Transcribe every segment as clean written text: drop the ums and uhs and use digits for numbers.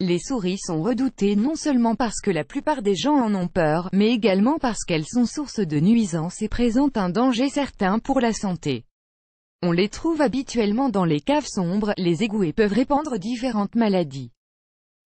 Les souris sont redoutées non seulement parce que la plupart des gens en ont peur, mais également parce qu'elles sont source de nuisances et présentent un danger certain pour la santé. On les trouve habituellement dans les caves sombres, les égouts et peuvent répandre différentes maladies.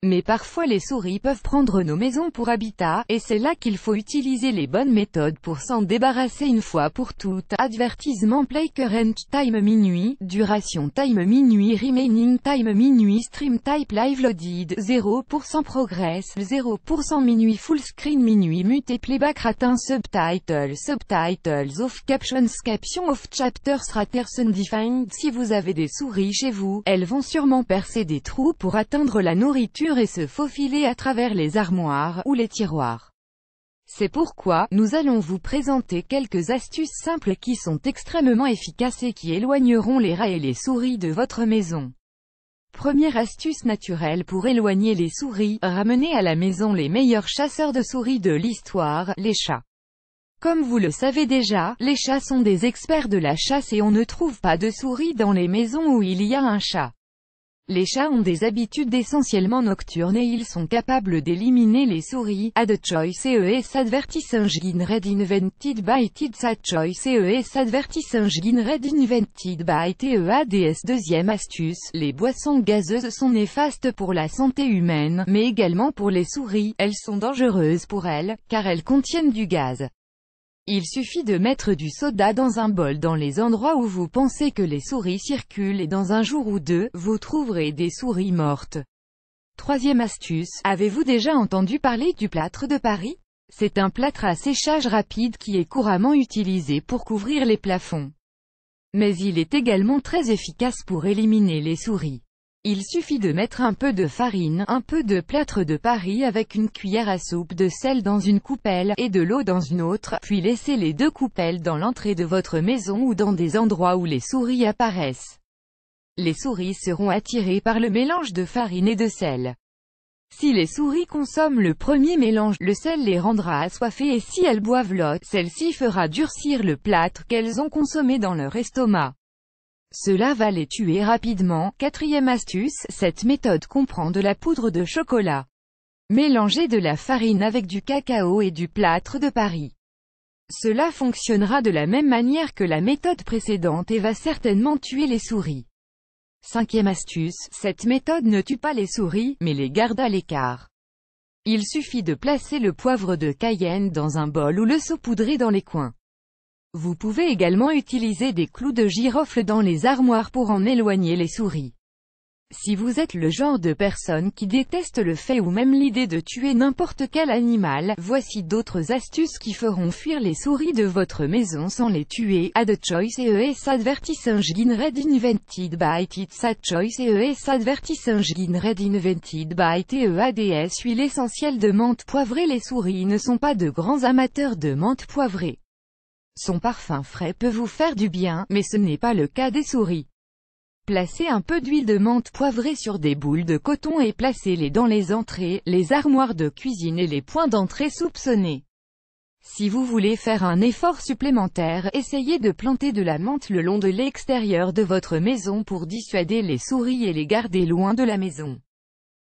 Mais parfois les souris peuvent prendre nos maisons pour habitat, et c'est là qu'il faut utiliser les bonnes méthodes pour s'en débarrasser une fois pour toutes. Advertisement play current time minuit, duration time minuit remaining time minuit stream type live loaded, 0% progress, 0% minuit full screen minuit mute playback ratin subtitles off captions off chapters raters undefined. Si vous avez des souris chez vous, elles vont sûrement percer des trous pour atteindre la nourriture et se faufiler à travers les armoires, ou les tiroirs. C'est pourquoi, nous allons vous présenter quelques astuces simples qui sont extrêmement efficaces et qui éloigneront les rats et les souris de votre maison. Première astuce naturelle pour éloigner les souris, ramenez à la maison les meilleurs chasseurs de souris de l'histoire, les chats. Comme vous le savez déjà, les chats sont des experts de la chasse et on ne trouve pas de souris dans les maisons où il y a un chat. Les chats ont des habitudes essentiellement nocturnes et ils sont capables d'éliminer les souris. Add choice ES advertising red invented by Tidsat choice ES advertising red invented by TEADS. Deuxième astuce, les boissons gazeuses sont néfastes pour la santé humaine, mais également pour les souris. Elles sont dangereuses pour elles, car elles contiennent du gaz. Il suffit de mettre du soda dans un bol dans les endroits où vous pensez que les souris circulent et dans un jour ou deux, vous trouverez des souris mortes. Troisième astuce, avez-vous déjà entendu parler du plâtre de Paris? C'est un plâtre à séchage rapide qui est couramment utilisé pour couvrir les plafonds. Mais il est également très efficace pour éliminer les souris. Il suffit de mettre un peu de farine, un peu de plâtre de Paris avec une cuillère à soupe de sel dans une coupelle, et de l'eau dans une autre, puis laissez les deux coupelles dans l'entrée de votre maison ou dans des endroits où les souris apparaissent. Les souris seront attirées par le mélange de farine et de sel. Si les souris consomment le premier mélange, le sel les rendra assoiffées et si elles boivent l'eau, celle-ci fera durcir le plâtre qu'elles ont consommé dans leur estomac. Cela va les tuer rapidement. Quatrième astuce, cette méthode comprend de la poudre de chocolat. Mélangez de la farine avec du cacao et du plâtre de Paris. Cela fonctionnera de la même manière que la méthode précédente et va certainement tuer les souris. Cinquième astuce, cette méthode ne tue pas les souris, mais les garde à l'écart. Il suffit de placer le poivre de Cayenne dans un bol ou le saupoudrer dans les coins. Vous pouvez également utiliser des clous de girofle dans les armoires pour en éloigner les souris. Si vous êtes le genre de personne qui déteste le fait ou même l'idée de tuer n'importe quel animal, voici d'autres astuces qui feront fuir les souris de votre maison sans les tuer. Add choice ES advertising red invented by Tidsat choice ES advertising red invented by TEADS. Huile essentielle de menthe poivrée. Les souris ne sont pas de grands amateurs de menthe poivrée. Son parfum frais peut vous faire du bien, mais ce n'est pas le cas des souris. Placez un peu d'huile de menthe poivrée sur des boules de coton et placez-les dans les entrées, les armoires de cuisine et les points d'entrée soupçonnés. Si vous voulez faire un effort supplémentaire, essayez de planter de la menthe le long de l'extérieur de votre maison pour dissuader les souris et les garder loin de la maison.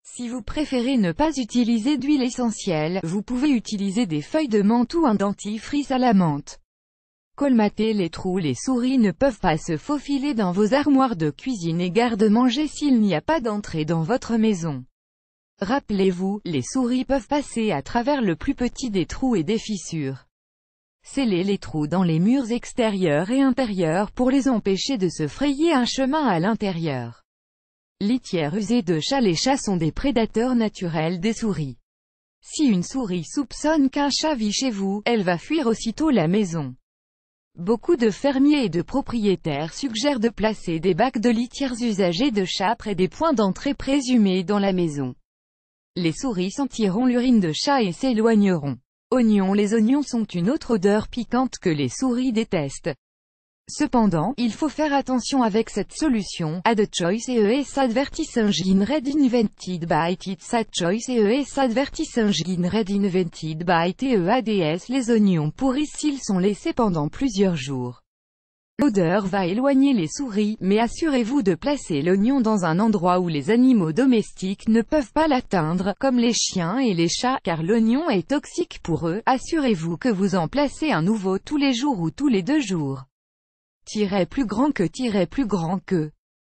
Si vous préférez ne pas utiliser d'huile essentielle, vous pouvez utiliser des feuilles de menthe ou un dentifrice à la menthe. Colmatez les trous. Les souris ne peuvent pas se faufiler dans vos armoires de cuisine et garde-manger s'il n'y a pas d'entrée dans votre maison. Rappelez-vous, les souris peuvent passer à travers le plus petit des trous et des fissures. Scellez les trous dans les murs extérieurs et intérieurs pour les empêcher de se frayer un chemin à l'intérieur. Litière usée de chat. Les chats sont des prédateurs naturels des souris. Si une souris soupçonne qu'un chat vit chez vous, elle va fuir aussitôt la maison. Beaucoup de fermiers et de propriétaires suggèrent de placer des bacs de litières usagées de chats près des points d'entrée présumés dans la maison. Les souris sentiront l'urine de chat et s'éloigneront. Oignons. Les oignons sont une autre odeur piquante que les souris détestent. Cependant, il faut faire attention avec cette solution. Add choice ES advertising red invented by Tidsat choice ES advertising red invented by TEADS. Les oignons pourrissent s'ils sont laissés pendant plusieurs jours. L'odeur va éloigner les souris, mais assurez-vous de placer l'oignon dans un endroit où les animaux domestiques ne peuvent pas l'atteindre, comme les chiens et les chats, car l'oignon est toxique pour eux. Assurez-vous que vous en placez un nouveau tous les jours ou tous les 2 jours. Plus grand que